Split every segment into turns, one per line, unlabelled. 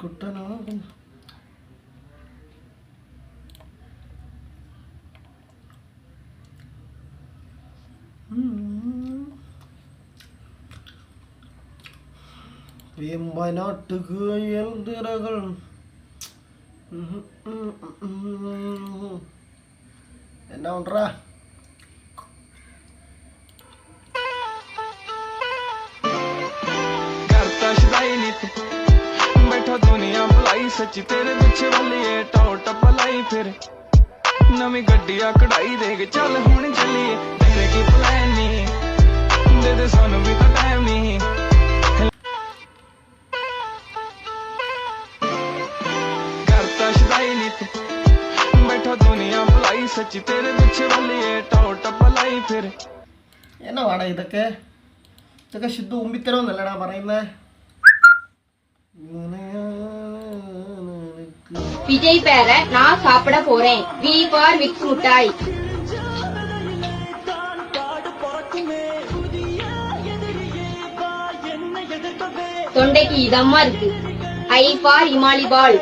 കുട്ടനാകും വയനാട്ടുകയൽ തിരകൾ എന്നാ ഉണ്ടറാ
बैठा दुनिया भलाई सच्ची तेरे पीछे वाली है टॉट पलाई फिर नवी गड्डिया कढ़ाई देग चल हुण चलिए तेरे की प्लान नहीं दे दे सानू भी तो टाइम नहीं करता शदाई नहीं तू बैठा दुनिया भलाई सच्ची तेरे पीछे वाली है टॉट पलाई फिर
എന്നാ വേണം ഇതൊക്കെ ഇതൊക്കെ ശുദ്ധ ഉമ്പിത്തരമെന്നല്ലടാ പറയുന്നേ
விஜய் பேர நான் சாப்பிட போறேன். வி ஃபார் விக்ஸ் முட்டாய். தொண்டைக்கு இதமா இருக்கு. ஐ ஃபார் இமாலி பால்.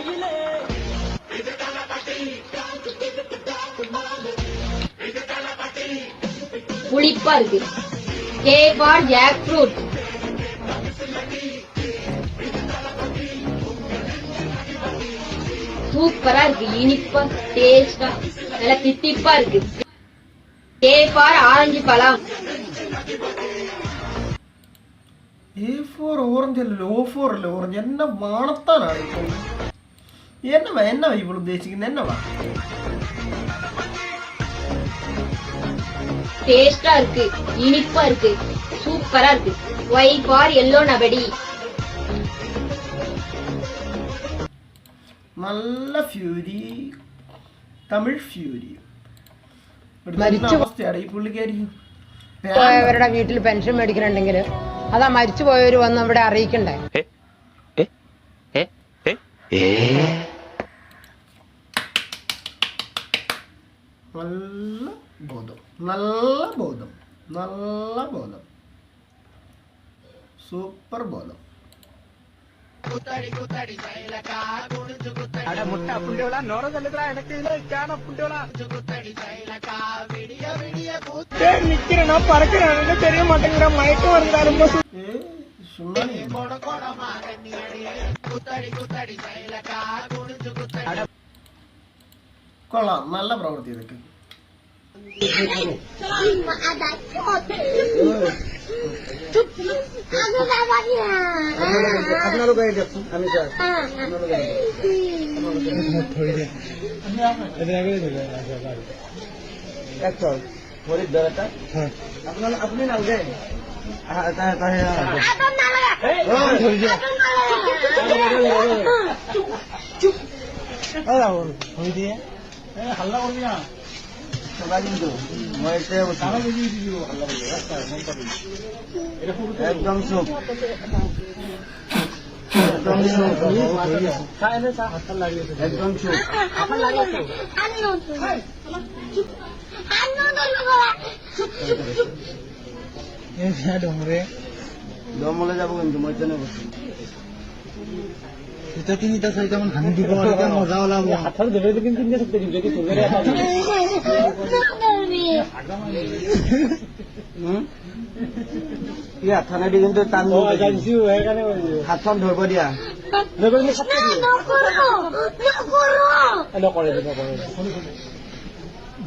புளிப்பா இருக்கு. K for jackfruit. சூப்பரா இருக்கு. இனிப்பா டேஸ்டா நல்ல தித்திப்பா இருக்கு. ஏ ஃபார் ஆரஞ்சு பழம்.
എ ഫോർ ഓറഞ്ച് അല്ലല്ലോ ഓ ഫോർ അല്ലേ ഓറഞ്ച് എന്നെ വാണത്താനാണ് ഇപ്പോൾ എന്നാ ഇപ്പോൾ ഉദ്ദേശിക്കുന്നത് എന്നവാ
டேஸ்டா இருக்கு. இனிப்பா இருக்கு. சூப்பரா இருக்கு. ஒய் ஃபார் எல்லோ நபடி.
നല്ല ഫ്യൂരി തമിഴ് ഫ്യൂരി അവസ്ഥയാണ് ഈ പുള്ളിക്കാരി
പോയവരുടെ വീട്ടിൽ പെൻഷൻ മേടിക്കണുണ്ടെങ്കിൽ അതാ മരിച്ചുപോയവര് വന്ന് അവിടെ അറിയിക്കണ്ടേ.
നല്ല ബോധം സൂപ്പർ ബോധം
தெரிய மாட்டேங்கிற மயக்கம் வந்தாலும்
കൊള്ളാം നല്ല പ്രവൃത്തി ഇതൊക്കെ
আপনি নালগে হাল্লা করবি না সবাই কিন্তু একদম চুপ একদম চুপ দমলে যাব কিন্তু মই তেনে বস্তু এটা তিনিটা চাৰিটা মান ভাঙি দিব মজা ওলাব হাতৰ দেবে কিন্তু তিনিটা থাকতে দিম যদি চুলেৰে হাত দি কিন্তু টান হাতখন ধৰিব দিয়া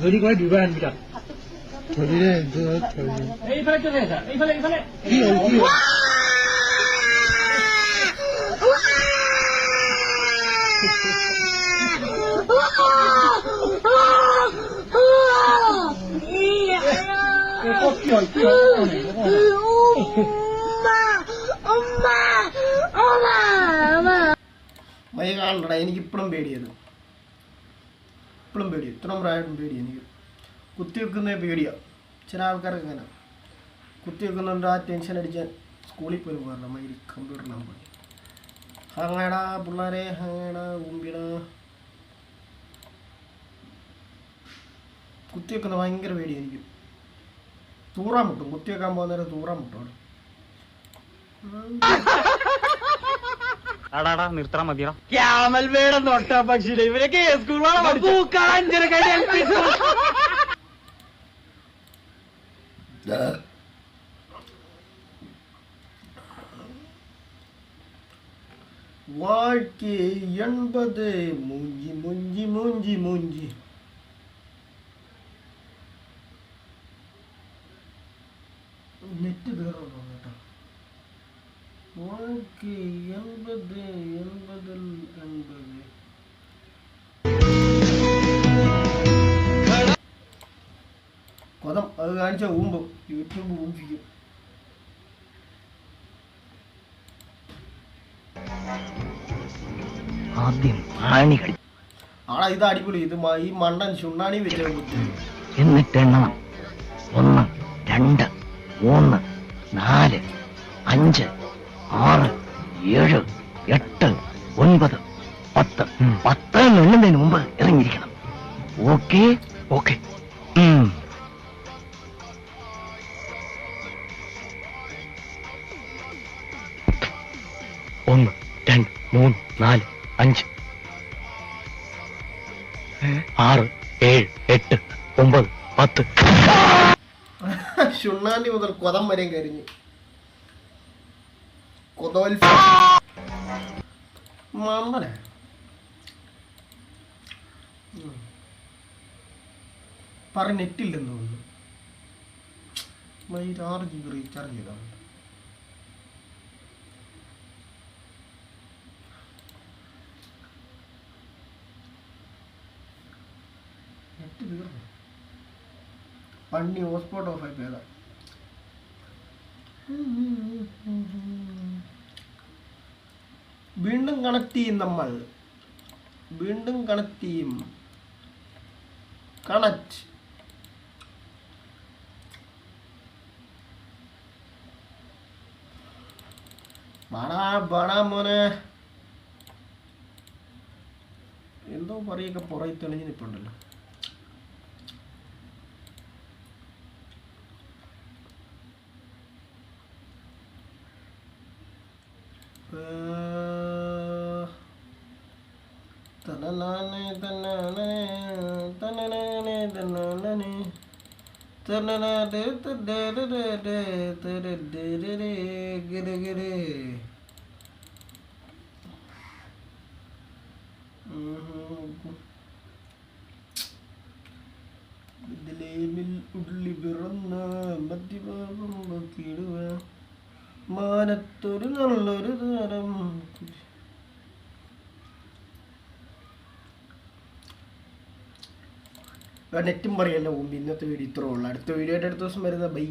যদি কয় দুবাৰ আনবিটা ধৰিলে কি হ'ল
മൈ കാണണ്ടടാ എനിക്കിപ്പോഴും പേടിയത് ഇത്ര പ്രായമായിട്ടും പേടി എനിക്ക് കുത്തിവെക്കുന്ന പേടിയാണ് ചില ആൾക്കാർക്ക് ഇങ്ങനെ കുത്തിവെക്കുന്നുണ്ട് ആ ടെൻഷൻ അടിച്ചാൽ സ്കൂളിൽ പോയി പോകാറില്ല മൈരി കമ്പ്യൂട്ടർ നമ്പർ ഹങ്ങടാ പിള്ളേരെ ഹങ്ങടാ ഉമ്പിടാ കുത്തിവെക്കുന്ന ഭയങ്കര പേടി എനിക്ക് തൂറാൻ മുട്ടും കുത്തിവെക്കാൻ പോകുന്നേരം തൂറാൻ മുട്ടും അവിടെ
ആടാടാ നിർത്തണം മതിയടാ.
ക്യാമൽ വേടം തൊട്ടാ പക്ഷി ഇവരൊക്കെ സ്കൂളാണ്
வாழ்க்கை என்பது மூஞ்சி மூஞ்சி மூஞ்சி மூஞ்சி. നെറ്റ് തീർന്നു കേട്ടോ. வாழ்க்கை என்பது என்பதில் என்பது കൊതം അത് കാണിച്ച ഊമ്പും യൂട്യൂബ് ഊമ്പിക്കും.
ആദ്യം ആണികൾ
ആടാ ഇത് അടിപൊളി. ഇത് ഈ മണ്ടൻ ചുണ്ണാണി വെച്ച
എന്നിട്ട് എണ്ണണം 1 2 3 4 5 6 7 8 9 10 10 എണ്ണുന്നതിന് മുമ്പ് ഇറങ്ങിയിരിക്കണം. Okay okay. 1 2 3 4 5 6 7 8 9 10.
ചുണ്ണാണ്ടി മുതൽ കൊതം വരെയും കരിഞ്ഞു. മമ്മനെ പറ നെറ്റില്ലെന്ന് തോന്നുന്നു. 6 GB റീചാർജ് ചെയ്താണ്. നെറ്റ് തീർന്നു. പണി ഹോട്ട്സ്പോട്ട് ഓഫ് ആയി പോയതാ. വീണ്ടും കണക്ട് ചെയ്യും നമ്മൾ. വീണ്ടും കണക്ട് ചെയ്യും. കണക്ട്. ബടാ ബടാ മോനെ എന്തോ പറയൊക്കെ പുറകെ തെളിഞ്ഞ് നിൽപ്പുണ്ടല്ലോ. തനനാനെ തനനാനെ തനനാനെ തനനാനെ തനനാനെ തനനാനെ തനനാനെ ഗിരഗിരേ. ഇതിലേമിൽ ഉള്ളി പിറന്ന മധ്യഭാഗം നോക്കിയിടുക മാനത്തൊരു നല്ലൊരു താരം. നെറ്റും പറയല്ലോ. ഇന്നത്തെ വീഡിയോ ഇത്രേ ഉള്ളൂ. അടുത്ത വീഡിയോ ആയിട്ട് അടുത്ത ദിവസം വരുന്ന ബൈ.